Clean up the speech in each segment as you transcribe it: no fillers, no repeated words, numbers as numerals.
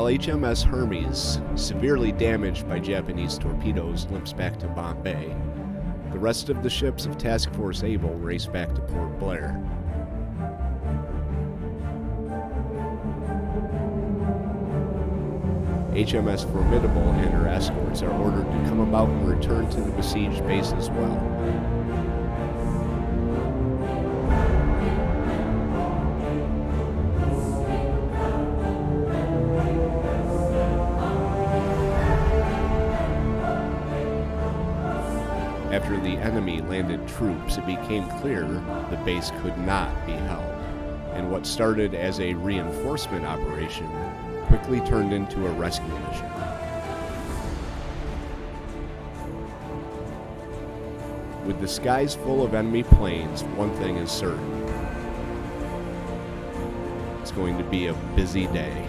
While HMS Hermes, severely damaged by Japanese torpedoes, limps back to Bombay, the rest of the ships of Task Force Able race back to Port Blair. HMS Formidable and her escorts are ordered to come about and return to the besieged base as well. After the enemy landed troops, it became clear the base could not be held, and what started as a reinforcement operation quickly turned into a rescue mission. With the skies full of enemy planes, one thing is certain. It's going to be a busy day.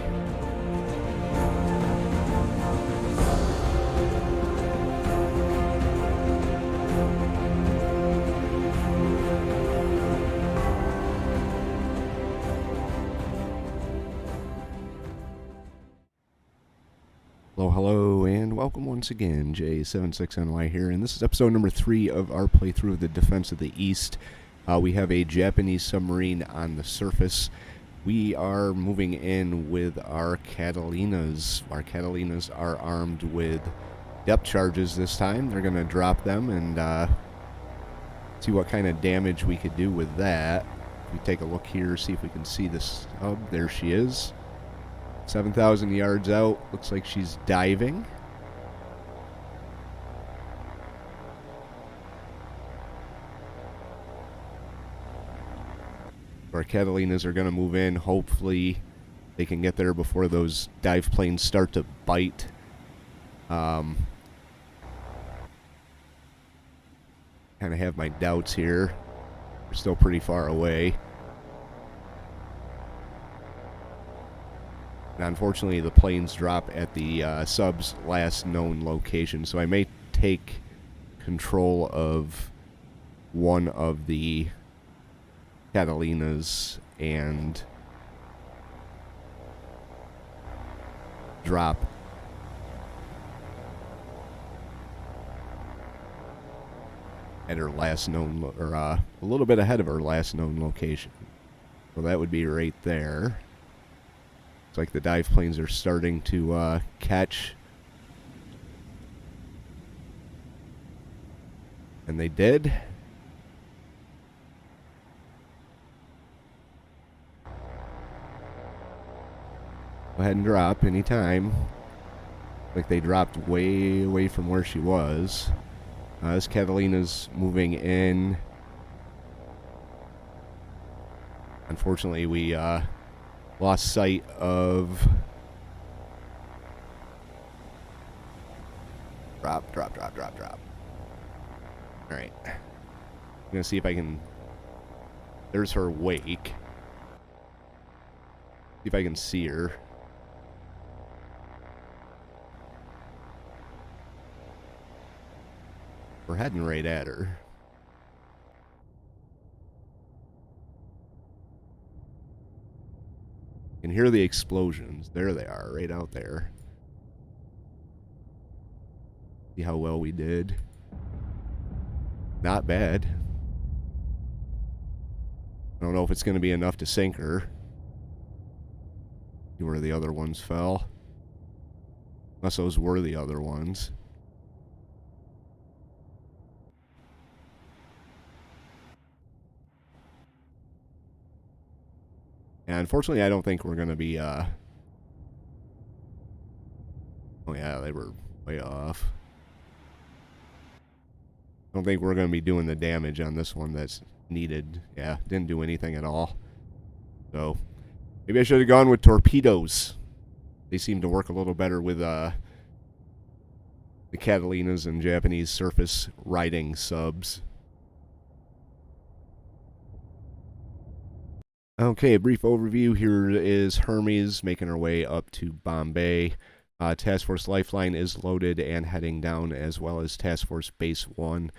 Hello, and welcome once again. J76NY here, and this is episode number 3 of our playthrough of the Defense of the East. We have a Japanese submarine on the surface. We are moving in with our Catalinas. Our Catalinas are armed with depth charges this time. They're going to drop them and see what kind of damage we could do with that. If we take a look here, see if we can see this sub. There she is. 7,000 yards out. Looks like she's diving. Our Catalinas are going to move in. Hopefully they can get there before those dive planes start to bite. Kind of have my doubts here. We're still pretty far away. And unfortunately, the planes drop at the sub's last known location, so I may take control of one of the Catalinas and drop at her last known, or a little bit ahead of her last known location. So that would be right there. Like the dive planes are starting to catch, and they did. Go ahead and drop anytime. Like they dropped way away from where she was. This Catalina's moving in. Unfortunately, we lost sight of drop. Alright. I'm gonna see if I can. There's her wake. See if I can see her. We're heading right at her. You can hear the explosions. There they are, right out there. See how well we did. Not bad. I don't know if it's going to be enough to sink her. See where the other ones fell. Unless those were the other ones. And unfortunately, I don't think we're going to be, oh yeah, they were way off. I don't think we're going to be doing the damage on this one that's needed. Yeah, didn't do anything at all. So, maybe I should have gone with torpedoes. They seem to work a little better with, the Catalinas and Japanese surface riding subs. Okay, a brief overview. Here is Hermes making her way up to Bombay. Task Force Lifeline is loaded and heading down, as well as Task Force Base 1.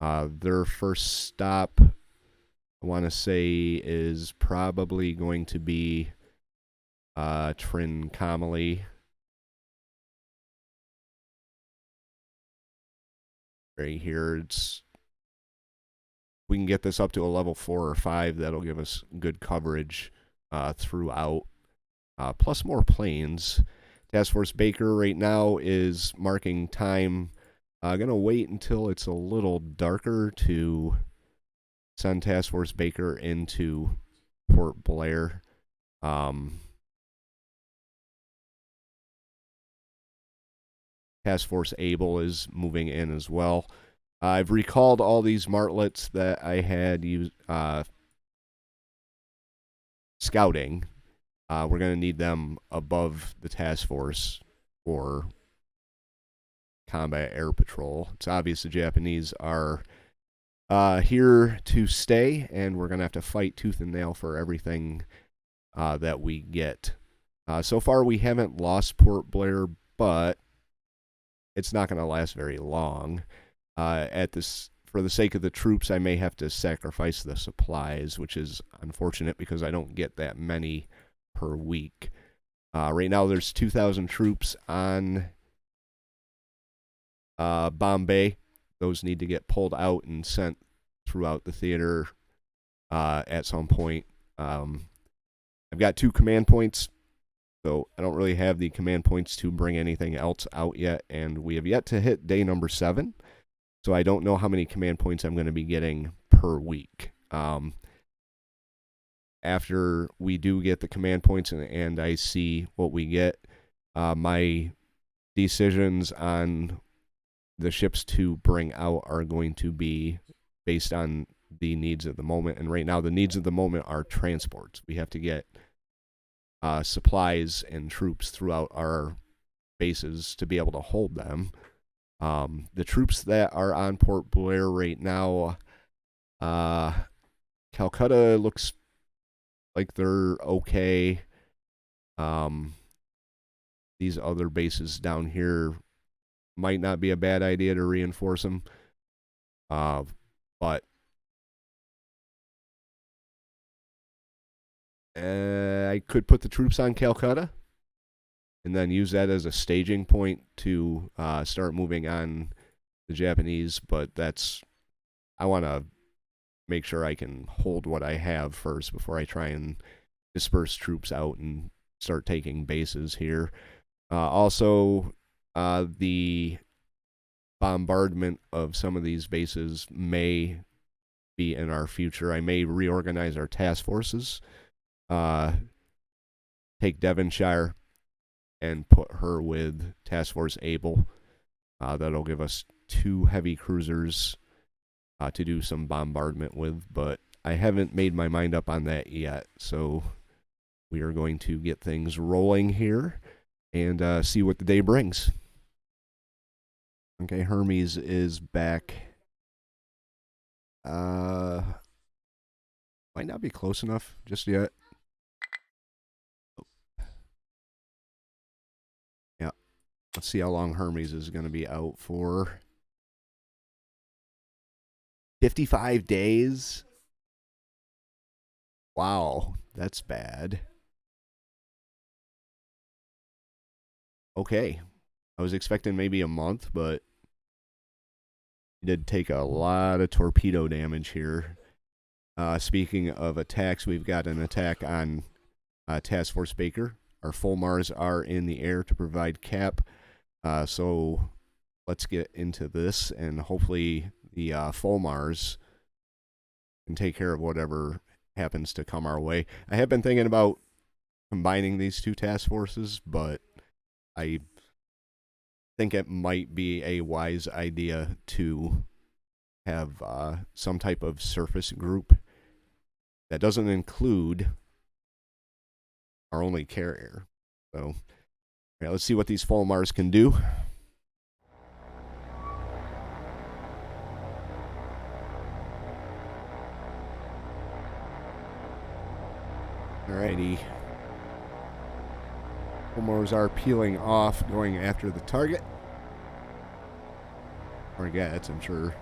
Their first stop, I want to say, is probably going to be Trincomalee. right here. We can get this up to a level 4 or 5. That'll give us good coverage throughout. Plus more planes. Task Force Baker right now is marking time. Going to wait until it's a little darker to send Task Force Baker into Port Blair. Task Force Able is moving in as well. I've recalled all these martlets that I had used scouting. We're going to need them above the task force for combat air patrol. It's obvious the Japanese are here to stay, and we're going to have to fight tooth and nail for everything that we get. So far, we haven't lost Port Blair, but it's not going to last very long. For the sake of the troops, I may have to sacrifice the supplies, which is unfortunate because I don't get that many per week. Right now, there's 2,000 troops on Bombay. Those need to get pulled out and sent throughout the theater at some point. I've got 2 command points, so I don't really have the command points to bring anything else out yet, and we have yet to hit day number 7. So I don't know how many command points I'm going to be getting per week. After we do get the command points and I see what we get, my decisions on the ships to bring out are going to be based on the needs of the moment. And right now, the needs of the moment are transports. We have to get supplies and troops throughout our bases to be able to hold them. The troops that are on Port Blair right now, Calcutta looks like they're okay. These other bases down here might not be a bad idea to reinforce them. But I could put the troops on Calcutta and then use that as a staging point to start moving on the Japanese. But I want to make sure I can hold what I have first before I try and disperse troops out and start taking bases here. Also, the bombardment of some of these bases may be in our future. I may reorganize our task forces, take Devonshire, and put her with Task Force Able. That'll give us 2 heavy cruisers to do some bombardment with, but I haven't made my mind up on that yet. So we are going to get things rolling here and see what the day brings. Okay, Hermes is back. Might not be close enough just yet. Yeah. Let's see how long Hermes is going to be out for. 55 days? Wow, that's bad. Okay. I was expecting maybe a month, but he did take a lot of torpedo damage here. Speaking of attacks, we've got an attack on Task Force Baker. Our Fulmars are in the air to provide cap. So let's get into this, and hopefully the Fulmars can take care of whatever happens to come our way. I have been thinking about combining these 2 task forces, but I think it might be a wise idea to have some type of surface group that doesn't include our only carrier. So, yeah, let's see what these Fulmars can do. Alrighty. Fulmars are peeling off, going after the target. Frigates, I'm sure.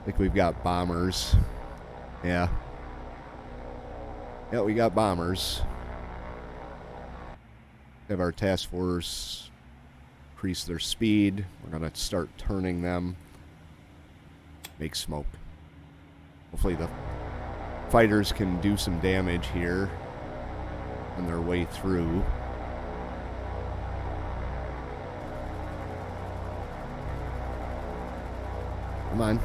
I think we've got bombers. Yeah. Yeah, we got bombers. We have our task force increase their speed. We're going to start turning them. Make smoke. Hopefully the fighters can do some damage here on their way through. Come on.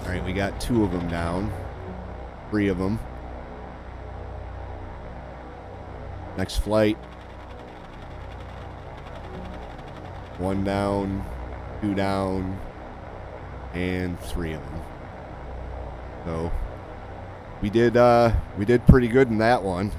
Alright, we got 2 of them down. 3 of them. Next flight. 1 down, 2 down, and 3 of them. So we did pretty good in that one.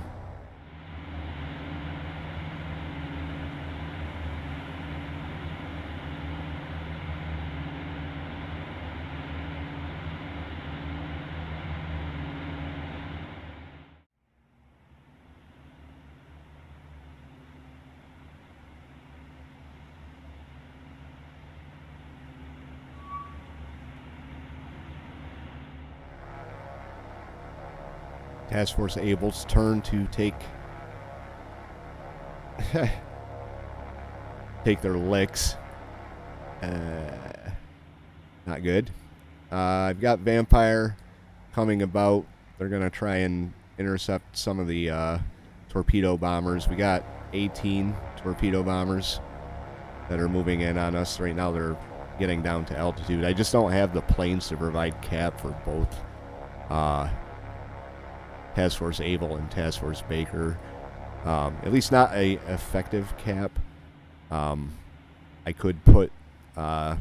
Task Force Able's turn to take their licks. Not good. I've got Vampire coming about. They're going to try and intercept some of the torpedo bombers. We got 18 torpedo bombers that are moving in on us. Right now they're getting down to altitude. I just don't have the planes to provide cap for both Task Force Able and Task Force Baker. At least not a effective cap. I could put I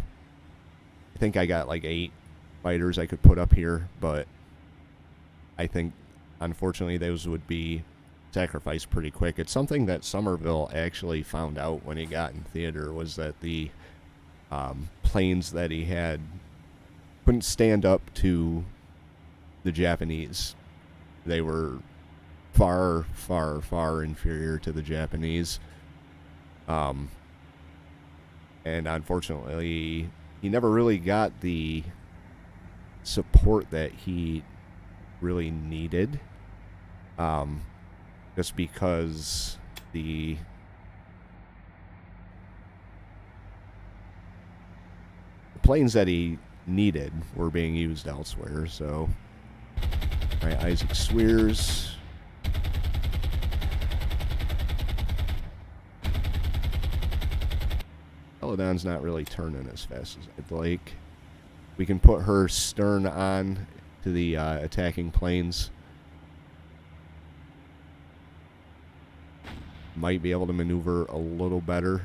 think I got like 8 fighters I could put up here, but I think unfortunately those would be sacrificed pretty quick. It's something that Somerville actually found out when he got in theater, was that the planes that he had couldn't stand up to the Japanese. They were far, far, far inferior to the Japanese. And unfortunately, he never really got the support that he really needed. Just because the planes that he needed were being used elsewhere, so... Alright, Isaac Swears. Celadon's not really turning as fast as I'd like. We can put her stern on to the attacking planes. Might be able to maneuver a little better.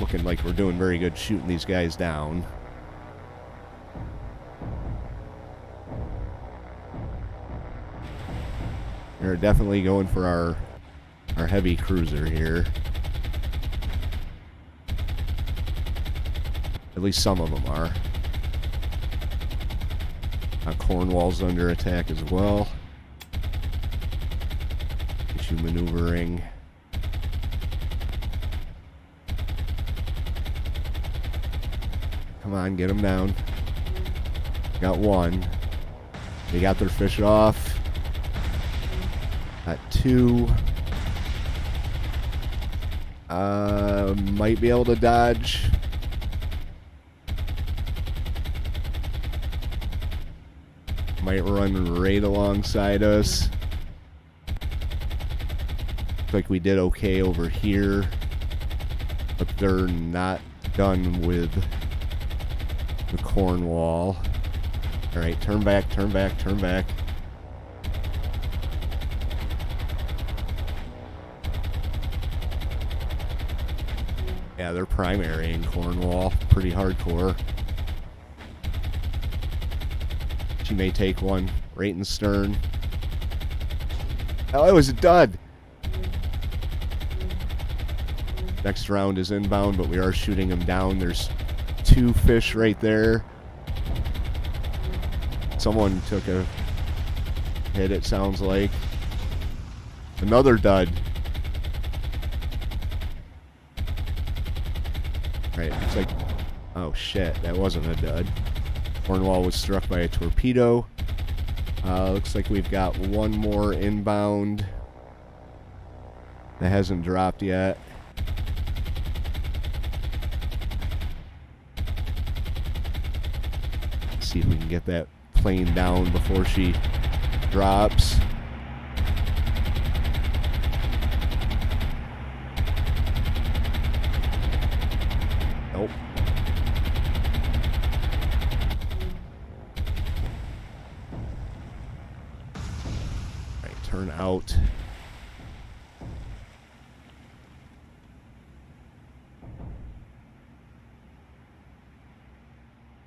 Looking like we're doing very good shooting these guys down. We're definitely going for our heavy cruiser here. At least some of them are. Cornwall's under attack as well. Issue maneuvering. Come on, get them down. Got 1. They got their fish off. Got 2. Might be able to dodge. Might run right alongside us. Looks like we did okay over here. But they're not done with the Cornwall. Alright, turn back, turn back, turn back. Yeah, they're primary in Cornwall. Pretty hardcore. She may take one right in the stern. Oh, it was a dud. Next round is inbound, but we are shooting them down. There's 2 fish right there. Someone took a hit, it sounds like. Another dud. Right, looks like Oh shit, that wasn't a dud. Cornwall was struck by a torpedo. Looks like we've got one more inbound that hasn't dropped yet. Let's see if we can get that plane down before she drops. Nope. Right, turn out.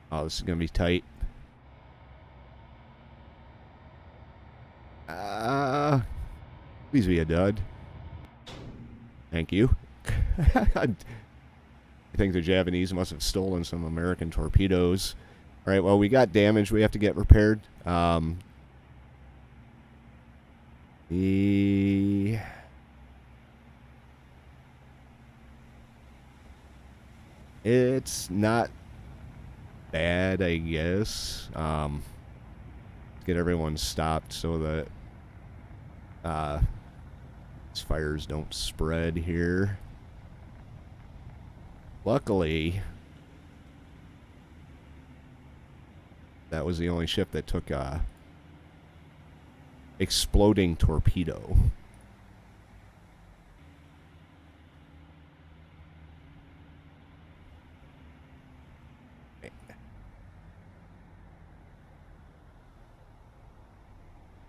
Oh, this is gonna be tight. Please be a dud. Thank you. I think the Japanese must have stolen some American torpedoes. All right, well, we got damage we have to get repaired. It's not bad, I guess. Get everyone stopped so that these fires don't spread here. Luckily, that was the only ship that took a exploding torpedo.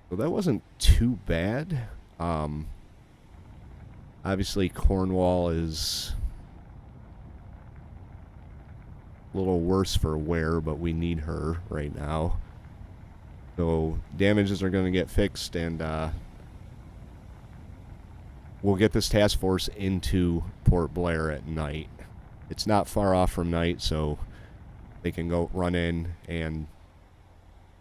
So that wasn't too bad. Obviously, Cornwall is a little worse for wear, but we need her right now. So damages are going to get fixed, and we'll get this task force into Port Blair at night. It's not far off from night, so they can go run in and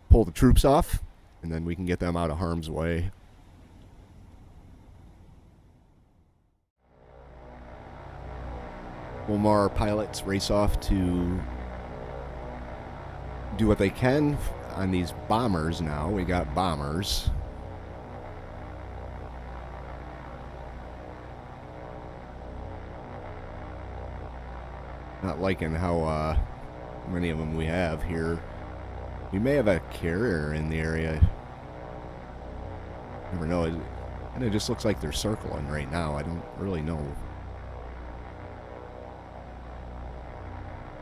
pull the troops off, and then we can get them out of harm's way. Wilmar pilots race off to do what they can on these bombers now. We got bombers. Not liking how many of them we have here. We may have a carrier in the area. Never know. It kind of just looks like they're circling right now. I don't really know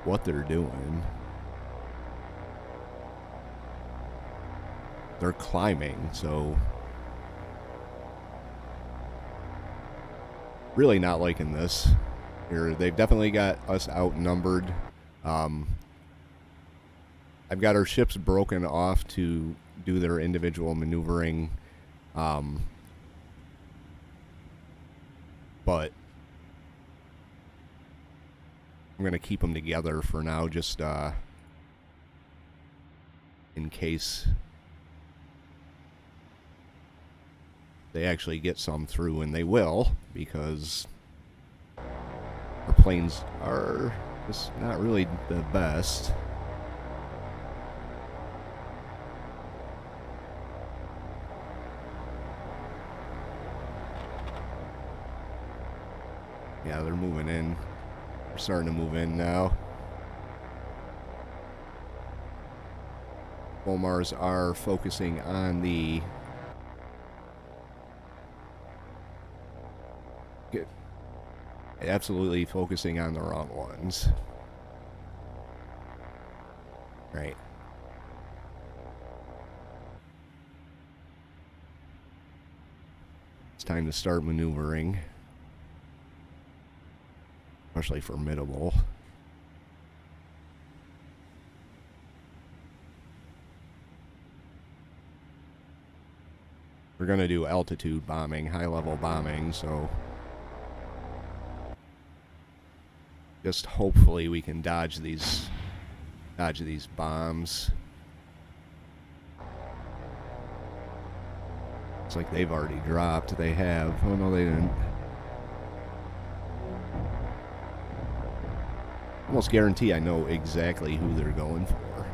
what they're doing. They're climbing, so really not liking this here. They've definitely got us outnumbered. I've got our ships broken off to do their individual maneuvering, but I'm going to keep them together for now, just in case they actually get some through, and they will, because our planes are just not really the best. Yeah, they're moving in. We're starting to move in now. Volmars are focusing on the absolutely focusing on the wrong ones. Right. It's time to start maneuvering. Especially Formidable. We're going to do altitude bombing, high-level bombing, so just hopefully we can dodge these bombs. Looks like they've already dropped. They have. Oh no, they didn't. almost guarantee I know exactly who they're going for.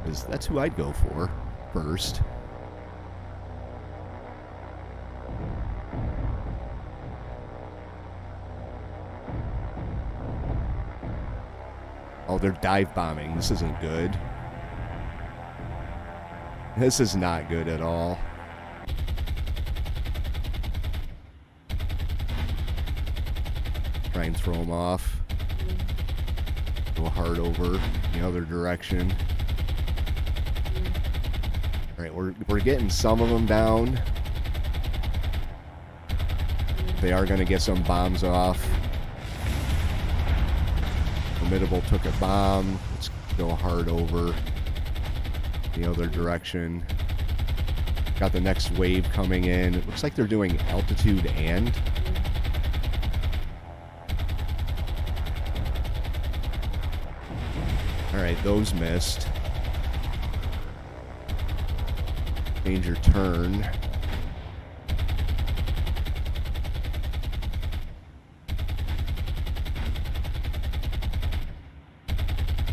Because that's who I'd go for first. Oh, they're dive bombing. This isn't good. This is not good at all. Try and throw them off. Go hard over the other direction. Alright, we're getting some of them down. They are going to get some bombs off. Formidable took a bomb. Let's go hard over the other direction. Got the next wave coming in. It looks like they're doing altitude and. Alright, those missed. Change your turn.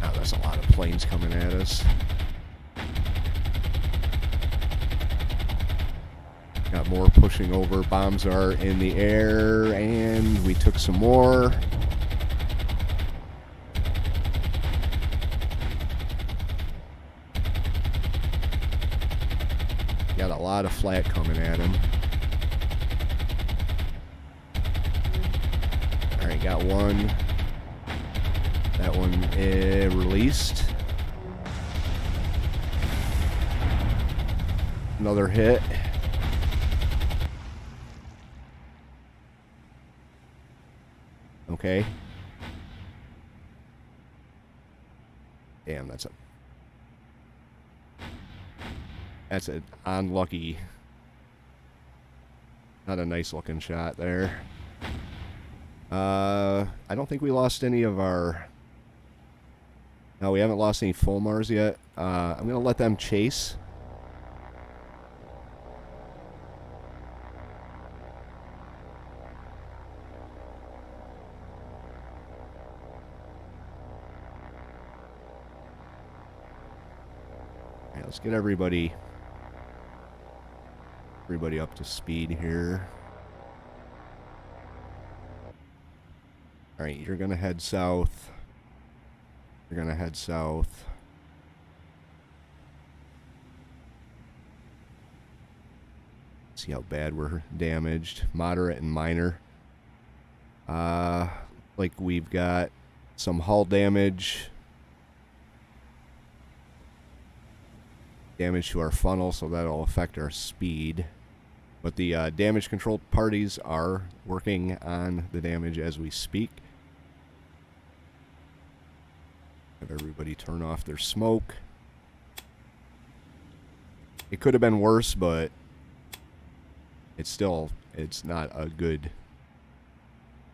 Oh, that's a lot of planes coming at us. Got more pushing over. Bombs are in the air, and we took some more. Got a lot of flat coming at him. Alright, got one. That one released. Another hit. Okay. Damn, that's an unlucky, not a nice looking shot there. I don't think we lost any of our, no, we haven't lost any full Mars yet. I'm going to let them chase. Alright, let's get everybody up to speed here. Alright, you're gonna head south. You're gonna head south. See how bad we're damaged. Moderate and minor. Like we've got some hull damage. Damage to our funnel, so that'll affect our speed. But the damage control parties are working on the damage as we speak. Have everybody turn off their smoke. It could have been worse, but it's not a good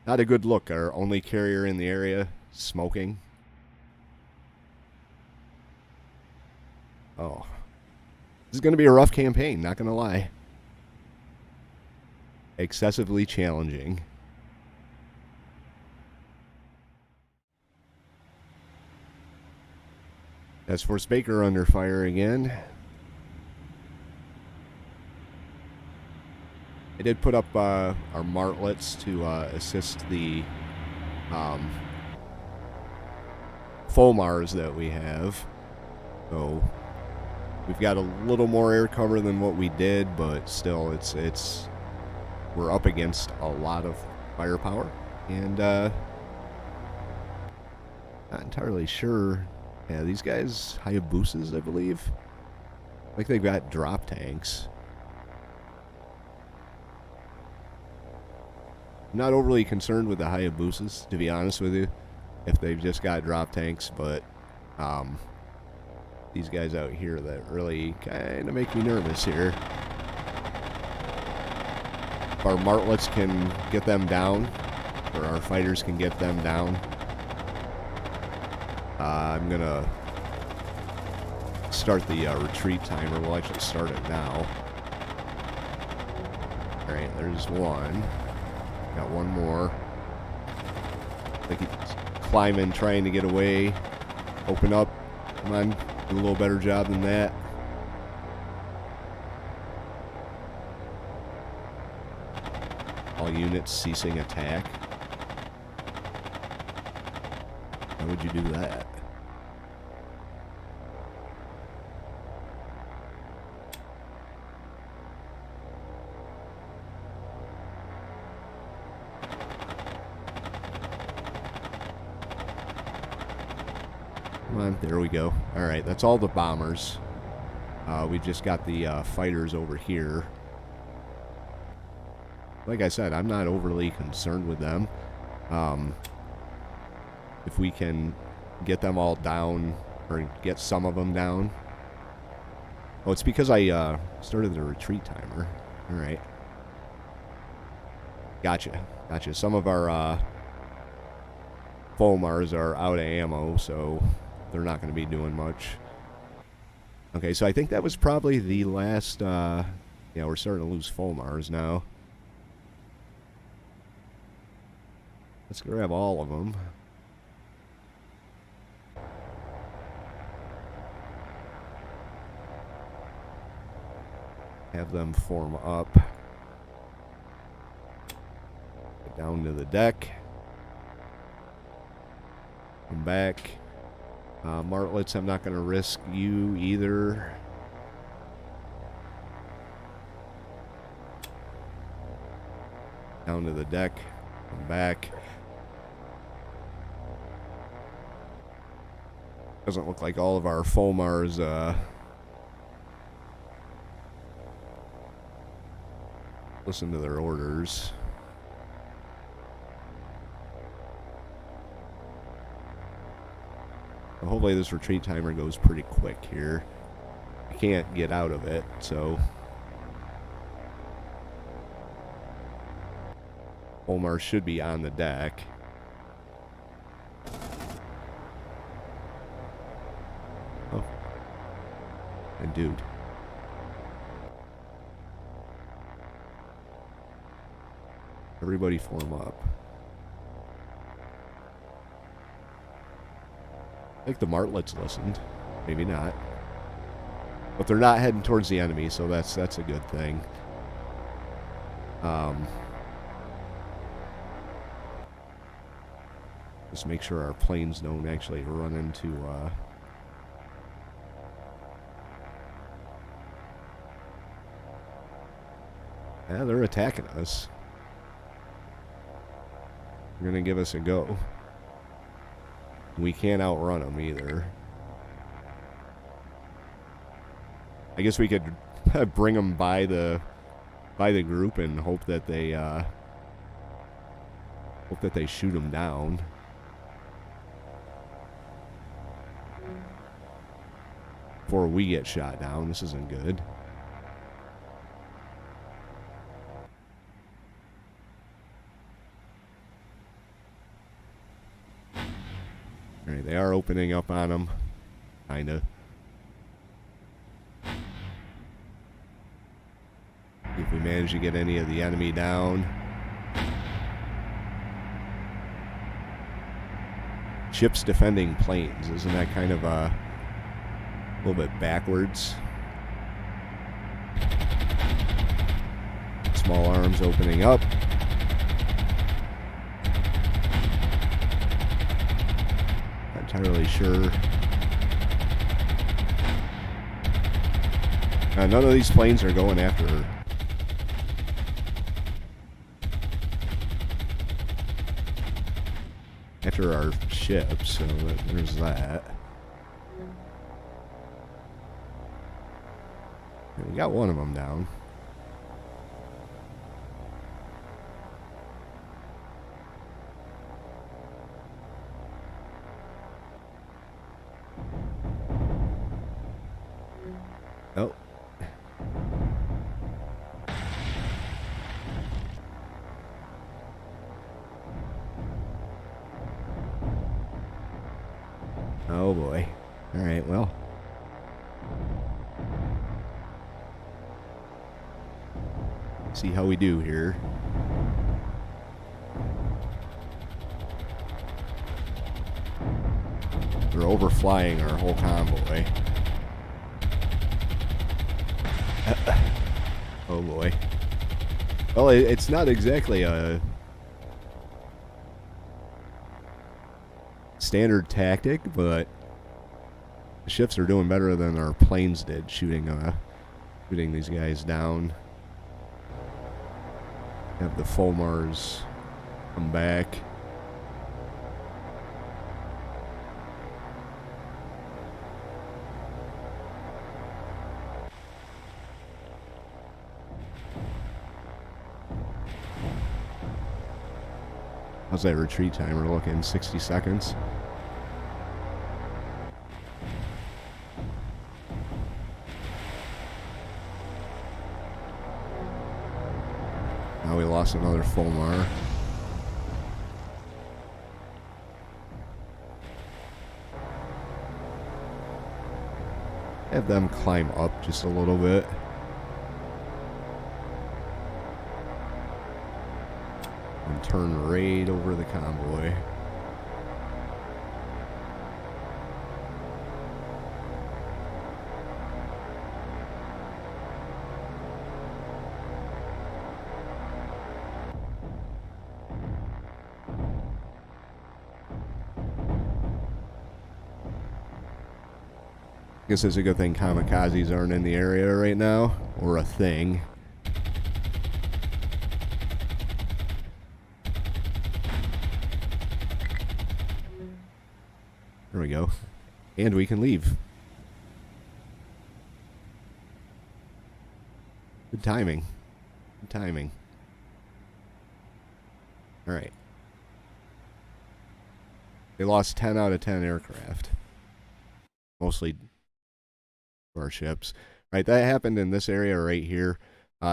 look. Our only carrier in the area smoking. Oh. This is going to be a rough campaign, not going to lie. Excessively challenging. As for Baker under fire again. I did put up our martlets to assist the full Mars that we have. So we've got a little more air cover than what we did, but still, we're up against a lot of firepower, and not entirely sure. Yeah, these guys, Hayabusas, I believe. Like they've got drop tanks. I'm not overly concerned with the Hayabusas, to be honest with you, if they've just got drop tanks, but these guys out here that really kind of make me nervous here. If our martlets can get them down, or our fighters can get them down, I'm gonna start the retreat timer. We'll actually start it now. Alright, there's one. Got one more. I think he's climbing, trying to get away. Open up. Come on, do a little better job than that. All units ceasing attack. How would you do that? Come on, there we go. Alright, that's all the bombers. We've just got the fighters over here. Like I said, I'm not overly concerned with them. If we can get them all down, or get some of them down. Oh, it's because I started the retreat timer. Alright. Gotcha. Gotcha. Some of our Fomars are out of ammo, so they're not going to be doing much. Okay, so I think that was probably the last... yeah, we're starting to lose Fomars now. Let's grab all of them. Have them form up. Get down to the deck. Come back. Martlets, I'm not going to risk you either. Down to the deck. Come back. Doesn't look like all of our Fomars listen to their orders. Well, hopefully this retreat timer goes pretty quick here. I can't get out of it, so... Omar should be on the deck. Oh. And dude. Everybody form up. I think the martlets listened. Maybe not. But they're not heading towards the enemy, so that's a good thing. Just make sure our planes don't actually run into... Yeah, they're attacking us. They're going to give us a go. We can't outrun them either. I guess we could bring them by the group and hope that they shoot them down. Before we get shot down. This isn't good. Alright, they are opening up on them. Kinda. If we manage to get any of the enemy down. Ships defending planes. Isn't that kind of a little bit backwards? Small arms opening up. Entirely sure. None of these planes are going after her. After our ship, so there's that. We got one of them down. Oh. Oh boy. All right, well. See how we do here. They're overflying our whole convoy. Oh boy. Well, it's not exactly a standard tactic, but the ships are doing better than our planes did, shooting these guys down. Have the Fulmars come back. How's that retreat timer looking? 60 seconds. Now we lost another Fulmar. Have them climb up just a little bit. And turn right over the convoy. I guess it's a good thing kamikazes aren't in the area right now, or a thing. There we go. And we can leave. Good timing. Good timing. Alright. They lost 10 out of 10 aircraft. Mostly our ships. Right, that happened in this area right here.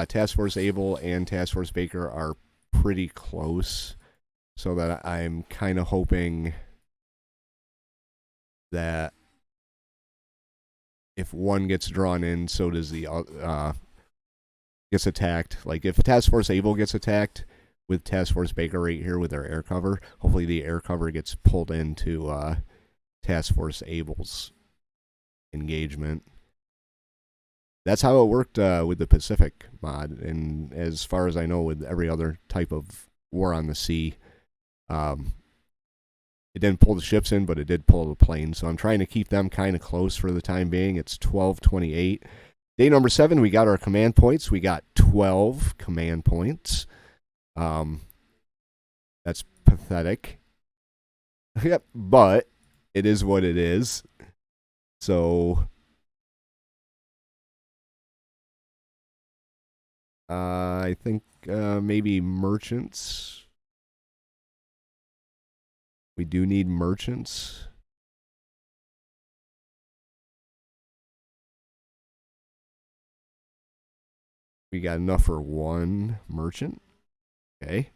Task Force Able and Task Force Baker are pretty close. So that I'm kind of hoping that if one gets drawn in, so does the other, gets attacked. Like if Task Force Able gets attacked with Task Force Baker right here with their air cover, hopefully the air cover gets pulled into Task Force Able's engagement. That's how it worked with the Pacific mod, and as far as I know with every other type of war on the sea. It didn't pull the ships in, but it did pull the planes. So I'm trying to keep them kind of close for the time being. It's 12:28. Day number 7, we got our command points. We got 12 command points. That's pathetic. Yep, but it is what it is. So I think maybe merchants. We do need merchants. We got enough for one merchant. Okay.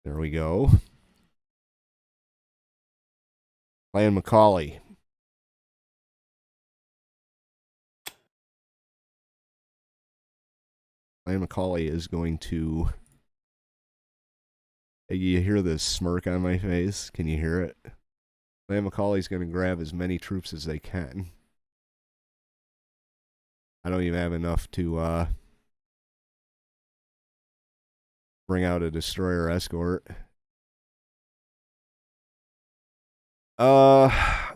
There we go. Clan Macaulay. Clan Macaulay is going to... You hear the smirk on my face? Can you hear it? Clan Macaulay's going to grab as many troops as they can. I don't even have enough to bring out a destroyer escort. I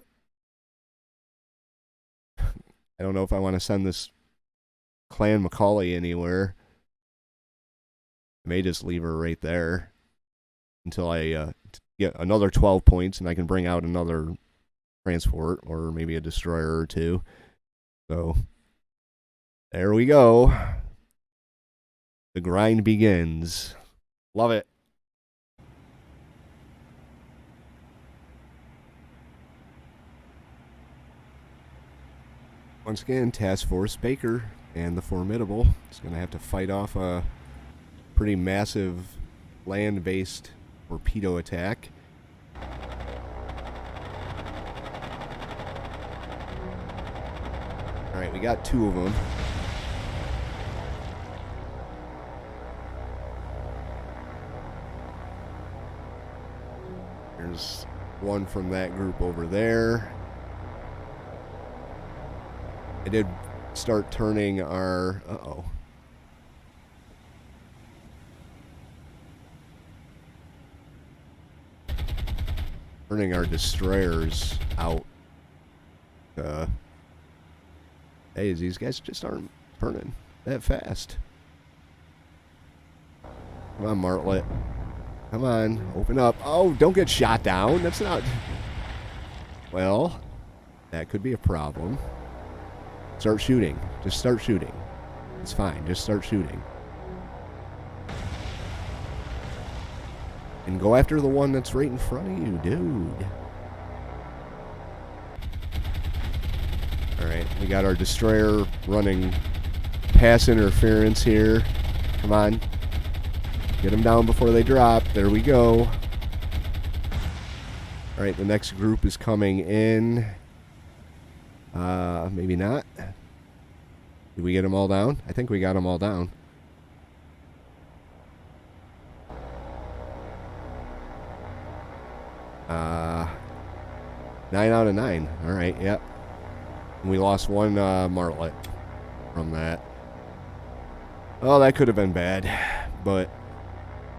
don't know if I want to send this Clan Macaulay anywhere. I may just leave her right there until I get another 12 points and I can bring out another transport or maybe a destroyer or two. So there we go. The grind begins. Love it. Once again, Task Force Baker and the Formidable is going to have to fight off a pretty massive land-based torpedo attack. Alright, we got 2 of them. Here's There's one from that group over there. I did start turning our... Uh-oh. Turning our destroyers out. Hey, these guys just aren't turning that fast. Come on, Martlet. Come on, open up. Oh, don't get shot down. That's not... Well, that could be a problem. Start shooting. Just start shooting. It's fine. Just start shooting. And go after the one that's right in front of you, dude. Alright, we got our destroyer running pass interference here. Come on. Get them down before they drop. There we go. Alright, the next group is coming in. Maybe not. Did we get them all down? I think we got them all down. Uh, 9 out of 9. Alright, yep. And we lost one Martlet from that. Oh, that could have been bad. But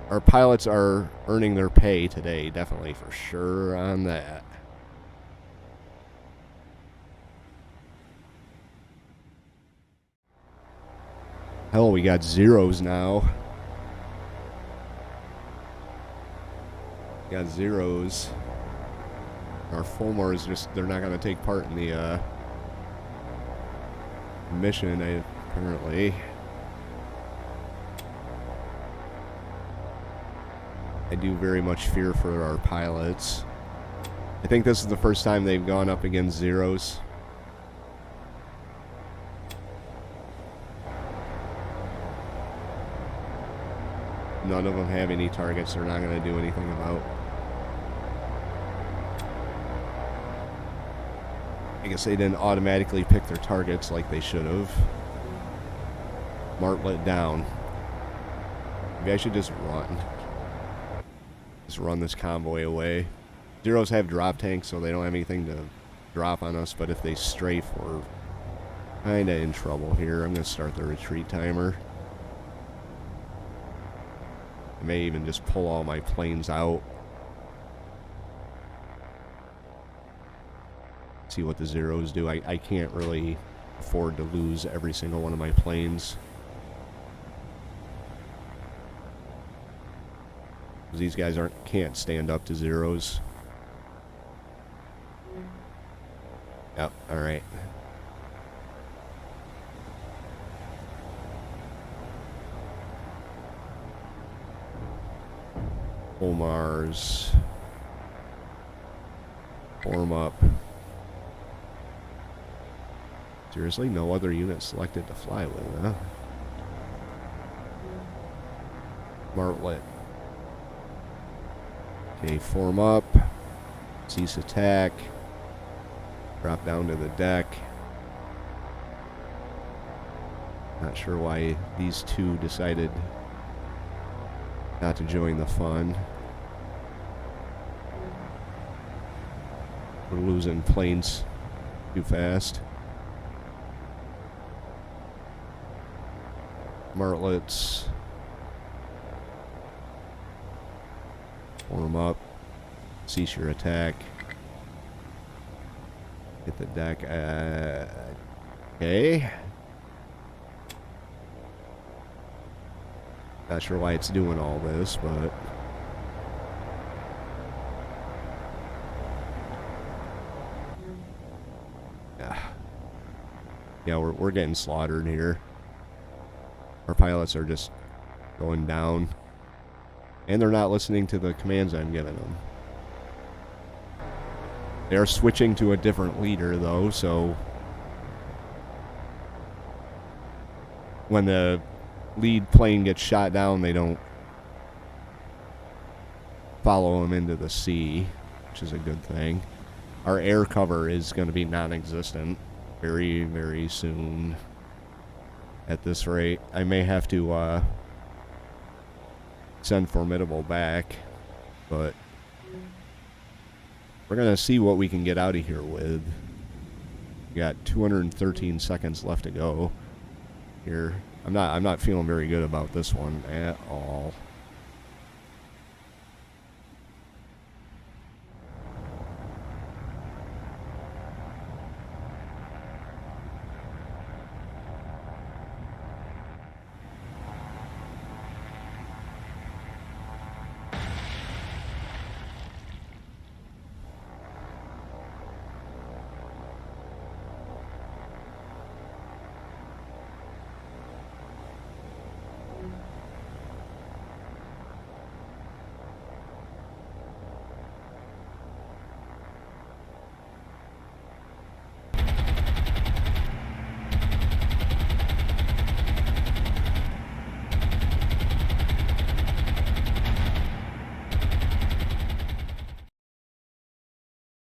our pilots are earning their pay today, definitely, for sure on that. Hell, we got zeros now. We got zeros. Our Fulmars just, they're not going to take part in the mission, apparently. I do very much fear for our pilots. I think this is the first time they've gone up against zeros. None of them have any targets they're not going to do anything about. I guess they didn't automatically pick their targets like they should have. Martlet down. Maybe I should just run. Just run this convoy away. Zeros have drop tanks, so they don't have anything to drop on us, but if they strafe, we're kind of in trouble here. I'm going to start the retreat timer. I may even just pull all my planes out. See what the zeros do. I can't really afford to lose every single one of my planes. These guys can't stand up to zeros. Yep, alright. Omars. Form up. Seriously, no other unit selected to fly with, huh? Martlet. Okay, form up. Cease attack. Drop down to the deck. Not sure why these two decided not to join the fun. We're losing planes too fast. Martlets. Form up. Cease your attack. Hit the deck. Okay. Not sure why it's doing all this, but... Yeah, we're getting slaughtered here. Our pilots are just going down. And they're not listening to the commands I'm giving them. They're switching to a different leader, though, so... When the lead plane gets shot down, they don't follow him into the sea, which is a good thing. Our air cover is going to be non-existent very, very soon. At this rate, I may have to send Formidable back, but We're going to see what we can get out of here with. We got 213 seconds left to go here. I'm not feeling very good about this one at all.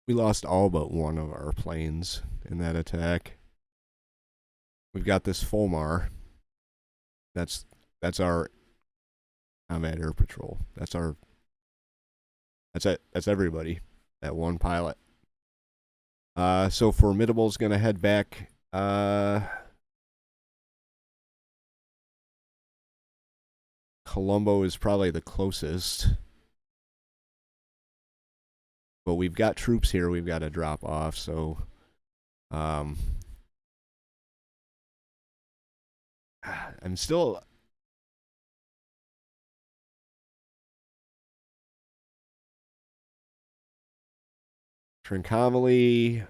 We lost all but one of our planes in that attack. We've got this Fulmar. That's our combat air patrol. That's it. That's everybody. That one pilot. So Formidable's gonna head back. Colombo is probably the closest. But we've got troops here we've got to drop off, so I'm still Trincomalee,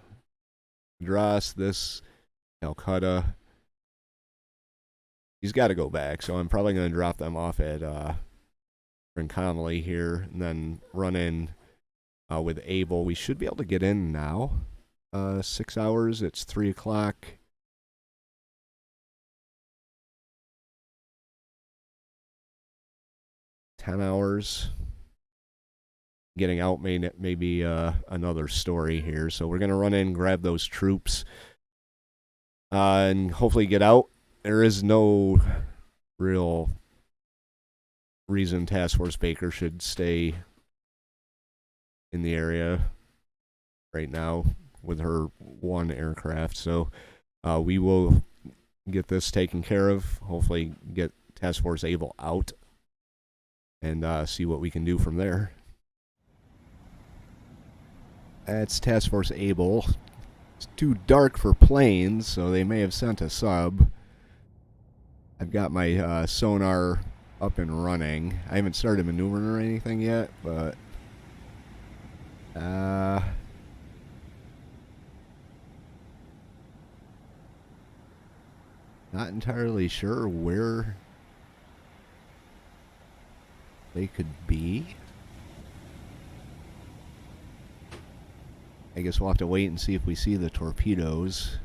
Madras, this Calcutta. He's got to go back, so I'm probably going to drop them off at Trincomalee here, and then run in with Able. We should be able to get in now. 6 hours. It's 3 o'clock. $10. Getting out may be another story here. So we're going to run in, grab those troops, and hopefully get out. There is no real reason Task Force Baker should stay in the area right now with her one aircraft. So we will get this taken care of. Hopefully get Task Force Able out and see what we can do from there. That's Task Force Able. It's too dark for planes, so they may have sent a sub. I've got my sonar up and running. I haven't started maneuvering or anything yet, but not entirely sure where they could be. I guess we'll have to wait and see if we see the torpedoes.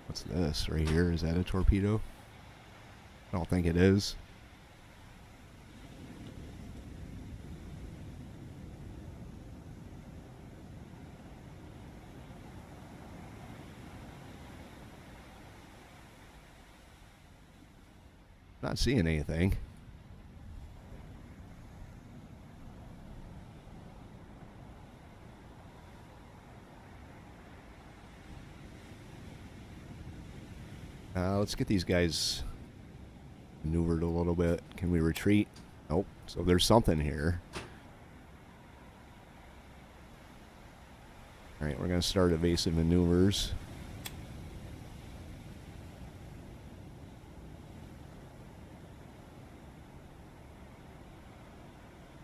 What's this right here? Is that a torpedo? I don't think it is. Not seeing anything. Let's get these guys maneuvered a little bit. Can we retreat? Nope. So there's something here. Alright, we're going to start evasive maneuvers.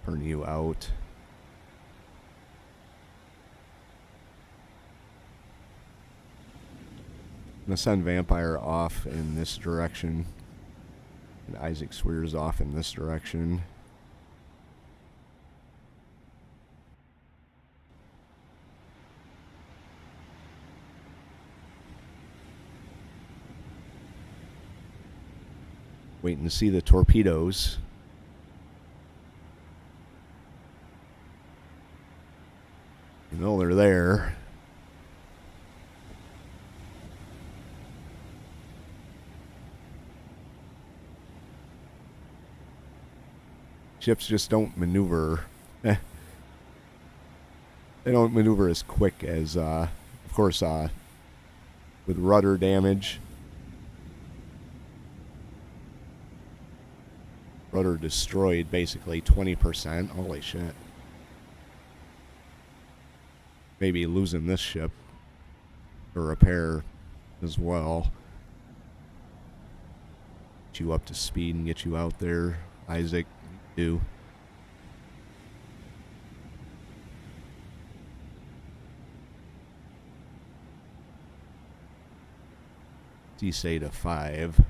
Turn you out. I'm going to send Vampire off in this direction. And Isaac Swears off in this direction. Waiting to see the torpedoes. You know they're there. Ships just don't maneuver they don't maneuver as quick as, of course, with rudder damage. Rudder destroyed, basically 20%. Holy shit. Maybe losing this ship for repair as well. Get you up to speed and get you out there, Isaac. Do. Say to 5.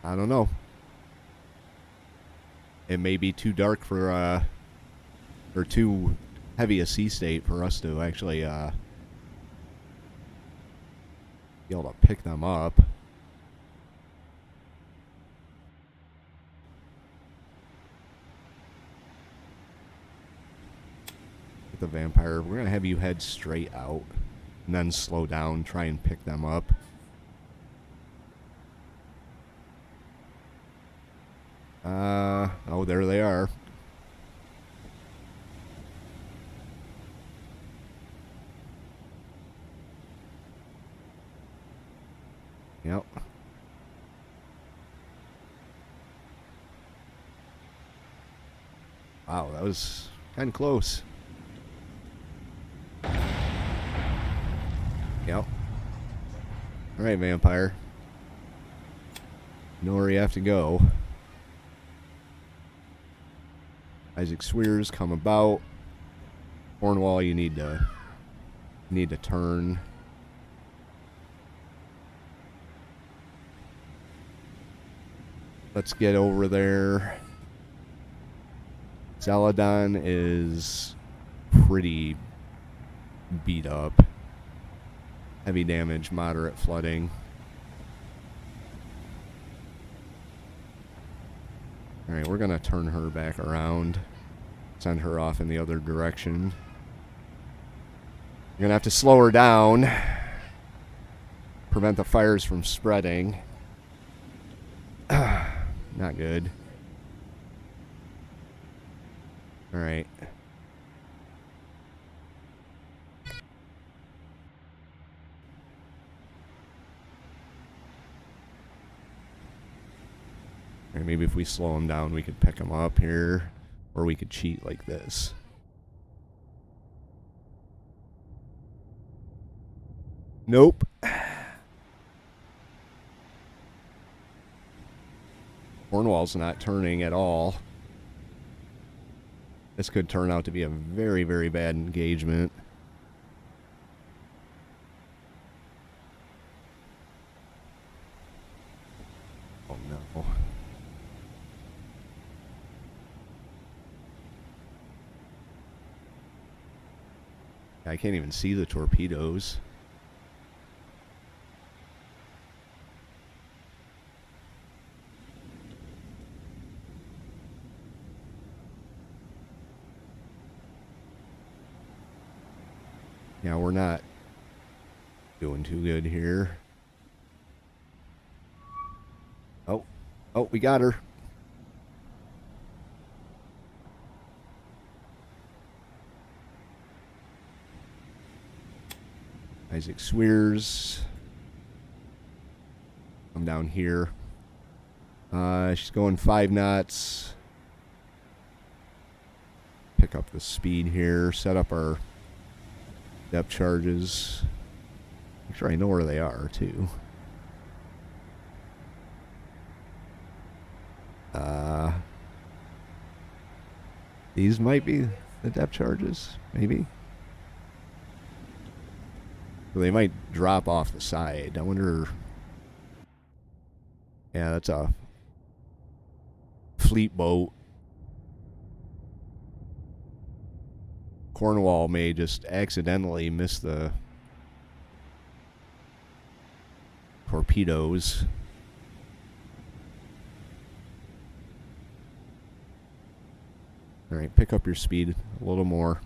I don't know. It may be too dark for or too heavy a sea state for us to actually be able to pick them up. The vampire, we're gonna have you head straight out and then slow down, try and pick them up. Oh, there they are. Yep. Wow, that was kind of close. Yep. Alright, vampire. You know where you have to go. Isaac Swears, come about. Cornwall, you need to turn. Let's get over there. Celadon is pretty beat up. Heavy damage, moderate flooding. Alright, we're going to turn her back around. Send her off in the other direction. You're going to have to slow her down. Prevent the fires from spreading. Not good. Alright. Or maybe if we slow him down, we could pick him up here. Or we could cheat like this. Nope. Cornwall's not turning at all. This could turn out to be a very, very bad engagement. Oh no. I can't even see the torpedoes. Yeah, we're not doing too good here. Oh, we got her. Isaac Swears. I'm down here. She's going 5 knots. Pick up the speed here. Set up our depth charges. Make sure I know where they are, too. These might be the depth charges, maybe. So they might drop off the side. I wonder. Yeah, that's a fleet boat. Cornwall may just accidentally miss the torpedoes. Alright, pick up your speed a little more.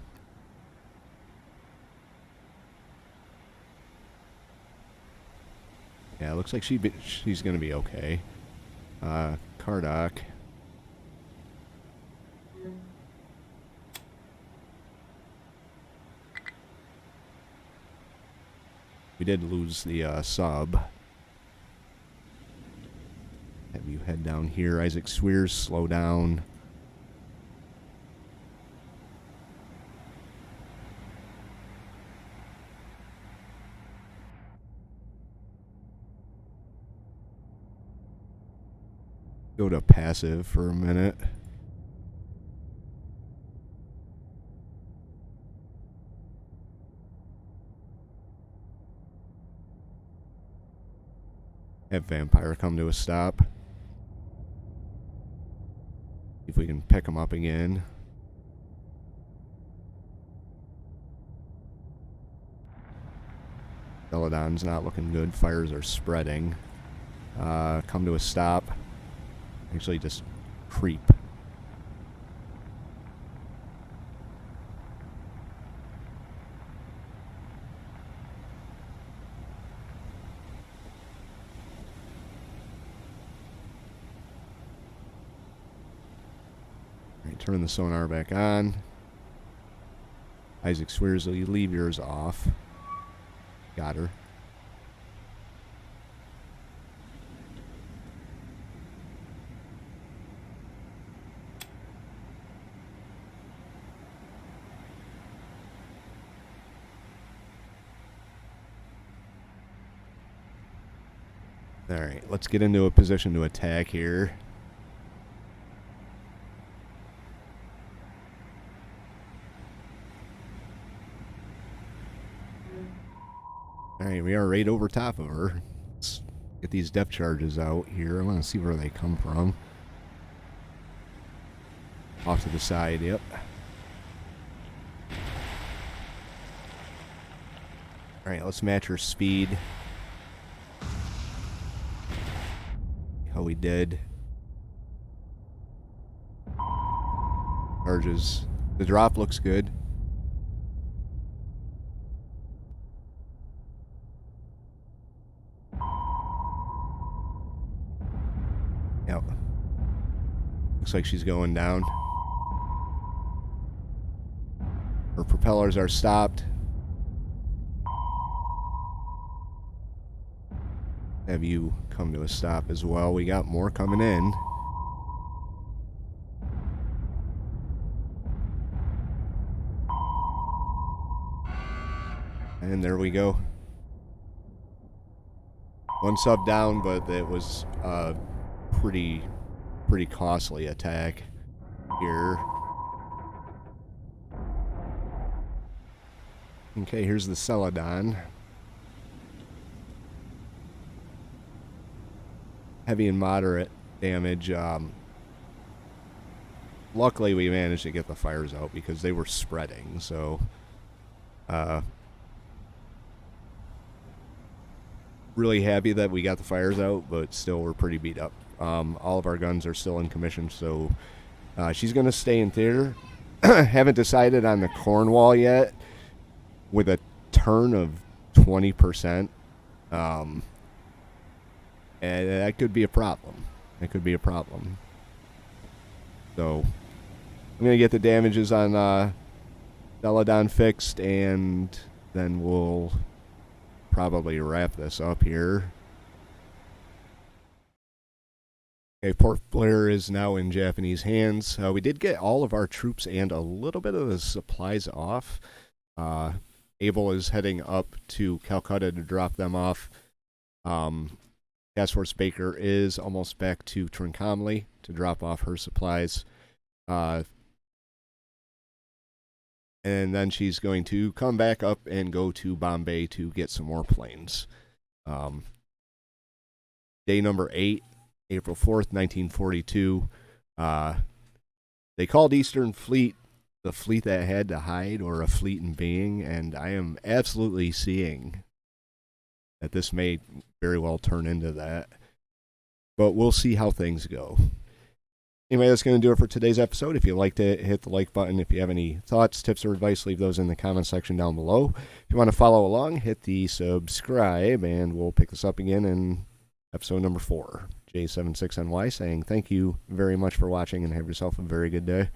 Yeah, looks like she's going to be okay. Cardock. We did lose the sub. Have you head down here. Isaac Swears, slow down. Go to passive for a minute. Have Vampire come to a stop. See if we can pick him up again. Celadon's not looking good. Fires are spreading. Come to a stop. Actually, just creep. Alright, turn the sonar back on. Isaac Swears, you leave yours off. Got her. Alright, let's get into a position to attack here. Alright, we are right over top of her. Let's get these depth charges out here. I want to see where they come from. Off to the side, yep. Alright, let's match her speed. How we did. Charges. The drop looks good. Yep. Looks like she's going down. Her propellers are stopped. Have you come to a stop as well. We got more coming in. And there we go. One sub down, but it was a pretty costly attack here. Okay, here's the Celadon. Heavy and moderate damage. Luckily, we managed to get the fires out because they were spreading. So, really happy that we got the fires out, but still we're pretty beat up. All of our guns are still in commission, so she's going to stay in theater. Haven't decided on the Cornwall yet. With a turn of 20%. And that could be a problem. That could be a problem. So, I'm going to get the damages on Celadon fixed, and then we'll probably wrap this up here. Okay, Port Blair is now in Japanese hands. We did get all of our troops and a little bit of the supplies off. Able is heading up to Calcutta to drop them off. Task Force Baker is almost back to Trincomalee to drop off her supplies. And then she's going to come back up and go to Bombay to get some more planes. Day number 8, April 4th, 1942. They called Eastern Fleet the fleet that had to hide, or a fleet in being, and I am absolutely seeing that this may very well turn into that. But we'll see how things go. Anyway, that's going to do it for today's episode. If you liked it, hit the like button. If you have any thoughts, tips, or advice, leave those in the comment section down below. If you want to follow along, hit the subscribe, and we'll pick this up again in episode number 4. J76NY saying thank you very much for watching, and have yourself a very good day.